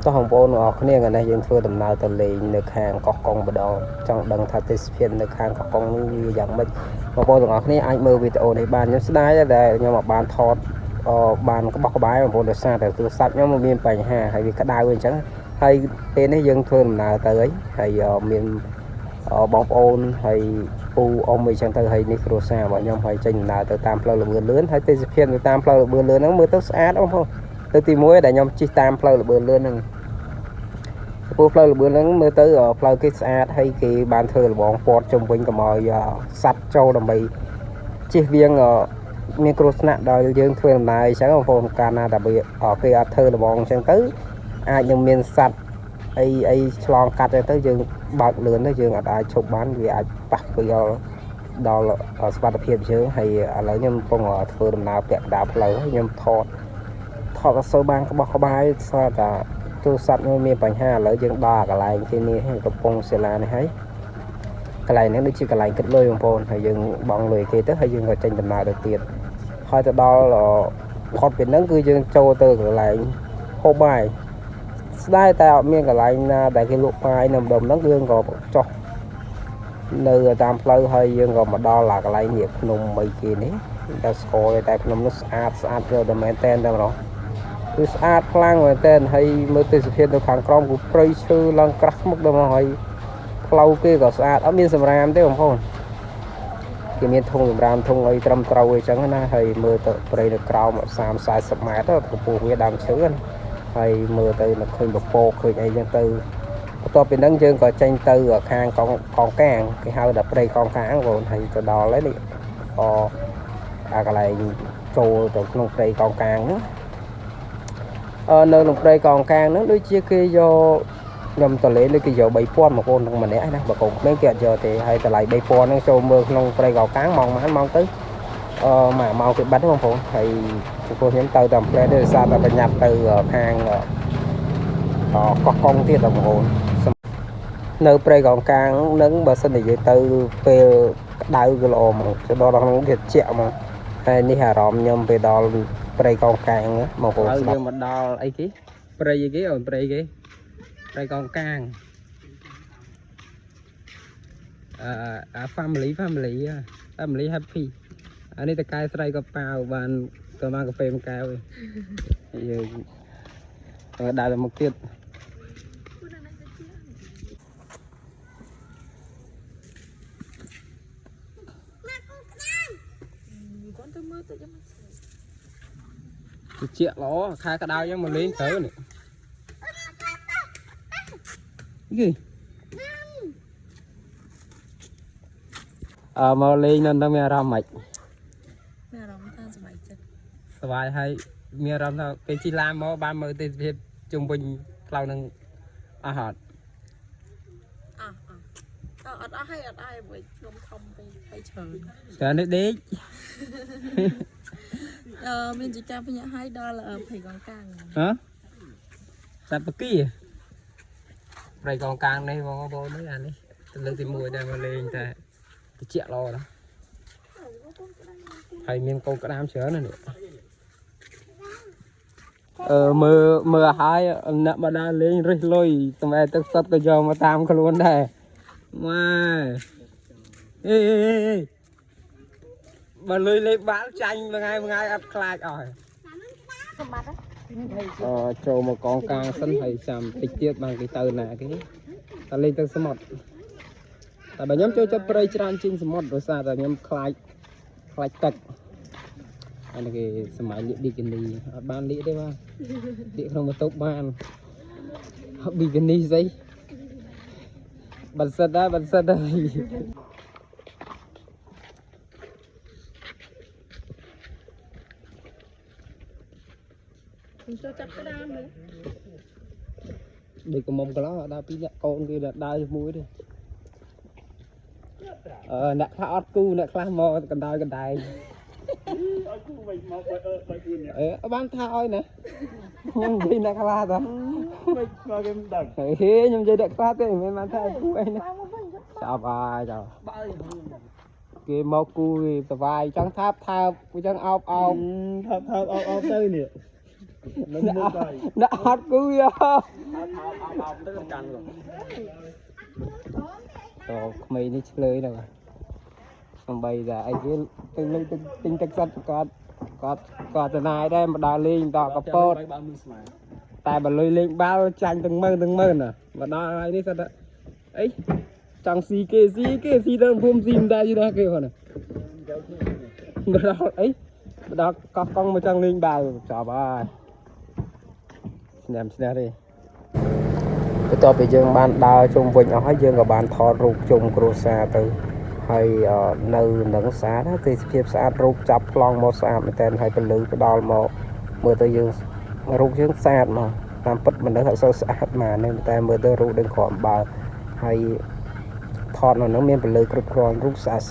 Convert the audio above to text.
តោះបងប្អូនអរគ្នាថ្ងៃនេះយើងធ្វើដំណើរទៅលេងនៅខាងកោះកុងម្ដងចង់ដឹងថាទេសភាពនៅខាងកោះកុងនេះវាយ៉ាងម៉េចបងប្អូនទាំងអស់គ្នាអាចមើលវីដេអូនេះបានខ្ញុំស្ដាយតែខ្ញុំអត់បានថតបានក្បោះក្បាយបងប្អូនដោយសារតែទូរស័ព្ទខ្ញុំមានបញ្ហាហើយវាក្តៅអញ្ចឹងហើយពេលនេះយើងធ្វើដំណើរទៅហើយមានបងប្អូនហើយពូអ៊ំអីចឹងទៅហើយនេះគ្រួសាររបស់ខ្ញុំហើយចេញដំណើរទៅតាមផ្លូវល្បឿនលឿនហើយទេសភាពទៅតាមផ្លូវល្បឿនលឿនហ្នឹងមើលទៅស្អាតបងប្អូនទៅទី1ដែលខ្ញុំជិះតាមផ្លូវល្បឿនលឿនហ្នឹងព្រោះផ្លូវល្បឿនហ្នឹងមើលទៅផ្លូវគេស្អាតហើយគេបានធ្វើរបងព័ទ្ធជុំវិញកុំឲ្យសัตว์ចូលដើម្បីជិះវៀងមានគ្រោះថ្នាក់ដល់យើងធ្វើដំណើរអញ្ចឹងបងប្អូនកាលណាតែគេអត់ធ្វើរបងអញ្ចឹងទៅអាចនឹងមានសัตว์អីឆ្លងកាត់ទៅយើងបើកលឿនទៅយើងអត់អាចឈប់បានវាអាចប៉ះពាល់ដល់សុខភាពយើងហើយឥឡូវខ្ញុំកំពុងធ្វើដំណើរពាក់កណ្ដាលផ្លូវខ្ញុំថតអត់សូវបានក្បោះក្បាយស្អាតតែទូរស័ព្ទខ្ញុំមានបញ្ហាឥឡូវយើងដល់កន្លែងគេនេះកំពុងសិលានេះហើយកន្លែងនេះដូចជាកន្លែងគិតលុយបងប្អូនហើយយើងបង់លុយគេទៅហើយយើងក៏ចេញដំណើរទៅទៀតហើយទៅដល់ផុតពីហ្នឹងគឺយើងចូលទៅកន្លែងហូបបាយស្ដាយតែអត់មានកន្លែងណាដែលគេលក់បាយនៅម្ដុំហ្នឹងយើងក៏ចុះនៅតាមផ្លូវហើយយើងក៏មកដល់កន្លែងនេះភ្នំអីគេនេះតែស្គាល់តែភ្នំនោះស្អាតទៅតែមែនតែនតែម្ដងគឺស្អាតខ្លាំងមែនតែនហើយមើលទេសភាពនៅខាងក្រោមគឺព្រៃឈើឡើងក្រាស់មុខដល់មកហើយផ្លូវគេក៏ស្អាតអត់មានសម្រាមទេបងប្អូនគេមានធុងសម្រាមធុងអីត្រឹមត្រូវអីចឹងណាហើយមើលទៅព្រៃនៅក្រោម30-40ម៉ែត្រកម្ពស់វាដើមឈើណាហើយមើលទៅនៅឃើញពពកឃើញអីចឹងទៅបន្ទាប់ពីហ្នឹងយើងក៏ចេញទៅខាងកងកាងគេហៅថាព្រៃកងកាងបងប្អូនហើយទៅដល់ហើយនេះកន្លែងចូលទៅក្នុងព្រៃកងកាងហ្នឹងនៅក្នុងព្រៃកងកាងហ្នឹងដូចជាគេយកខ្ញុំតលេលើគេយក3000បងប្អូនម្នាក់ណាបើកូនក្មេងគេអត់យកទេហើយតម្លៃ3000ហ្នឹងចូលមើលក្នុងព្រៃកងកាងម៉ោងម៉ោងទៅមួយម៉ោងគេបិទបងប្អូនហើយពួកខ្ញុំទៅតាមផ្លែដោយសារតែប្រញាប់ទៅខាងកោះកុងទៀតបងប្អូននៅព្រៃកងកាងហ្នឹងបើសិននិយាយទៅពេលក្តៅក៏ល្អហ្មងទៅដល់ក្នុងវាត្រជាក់ហ្មងហើយនេះអារម្មណ៍ខ្ញុំពេលដល់ព្រៃកងកាងបងប្អូនហើយយើងមកដល់អីគេព្រៃអីគេអូនព្រៃគេព្រៃកងកាងfamily happy អានេះតកែស្រីក៏ប៉ាវបានទៅបានកាហ្វេមួយកែវយើងដើរទៅមុខទៀតត្រជាក់ល្អខែក្តៅយ៉ាងមកលេងទៅនេះយីមកលេងនៅមានអារម្មណ៍ម៉េចមានអារម្មណ៍ថាសប្បាយចិត្តសប្បាយហើយមានអារម្មណ៍ថាពេលជិះឡានមកបានមើលទេសភាពជុំវិញផ្លូវនឹងអស់អត់អត់ហើយអត់ហើយវិញខ្ញុំខំពេកហើយច្រើននេះដេកមានជាការភ្ញាក់ហើយដល់ព្រៃកងកាងហ៎សាប់បគីព្រៃកងកាងនេះបងប្អូននេះអានេះលើកទី1ដែលមកលេងតែត្រជាក់ល្អណាស់ហើយមានកូនក្តាមច្រើនណាស់នេះមើលហើយអ្នកមកដើរលេងរិះលុយសម្រាប់ទឹកសុទ្ធក៏យកមកតាមខ្លួនដែរម៉ែអេបើលុយលេបបាល់ចាញ់មួយថ្ងៃអត់ខ្លាចអស់សម្បត្តិចូលមកកងកាងសិនហើយចាំតិចទៀតបានគេទៅណាគេតែលេងទឹកសមុទ្រតែបើខ្ញុំចូលចិត្តព្រៃច្រើនជាងសមុទ្រដោយសារតែខ្ញុំខ្លាចទឹកអានេះគេសម័យលៀកប៊ីគីនីអត់បានលៀកទេបាទលៀកក្នុងបន្ទប់បានប៊ីគីនីស្អីបន្សិតដែរចូលចាប់ក្តាមមើលដូចកុំមុំកន្លោះដល់ពីអ្នកកូនគេដើរជាមួយទេអ្នកខ្លះអត់គូអ្នកខ្លះមកកណ្ដាលកណ្ដែងអត់គូវិញមក3-4បានថាឲ្យណាខ្ញុំនិយាយអ្នកខ្លះតាមិនមកគេមិនដឹងខ្ញុំនិយាយអ្នកខ្លះទេមិនមែនបានថាគូអីណាចាប់អាយចោលគេមកគូគេសវាយចង់ថាបអញ្ចឹងអោបទៅនេះ đã hot cứ ya mày đi chơi nào xong bây giờ ai chứ tinh chất sắt có từ này đây mà đòi lên đòi có pot tại bà lôi lên bao tranh từng mơ nè mà đòi ai đi sao đó ấy chẳng xì kê đâu hôm gì ra gì đó kêu nè đó ấy đó có con mà chẳng lên bao chào bà xem đi cái to bây giờ ban đào chung vịnh ở dương ở bàn thọ rụt chung cruza từ hay nơi nắng xá đó thì phiệp xã rụt chập long một xã mình tên hayเป็นลือไปดอลมาเมื่อตัวยืนรูปยังสะอาดมาตามปัดมันได้เขาสะอาดมาเนี่ยแต่เมื่อตัวรูปดึงขอมบาให้ถอดมันน้องเมียนเป็นลือกรุบกรอนรูปสะอาด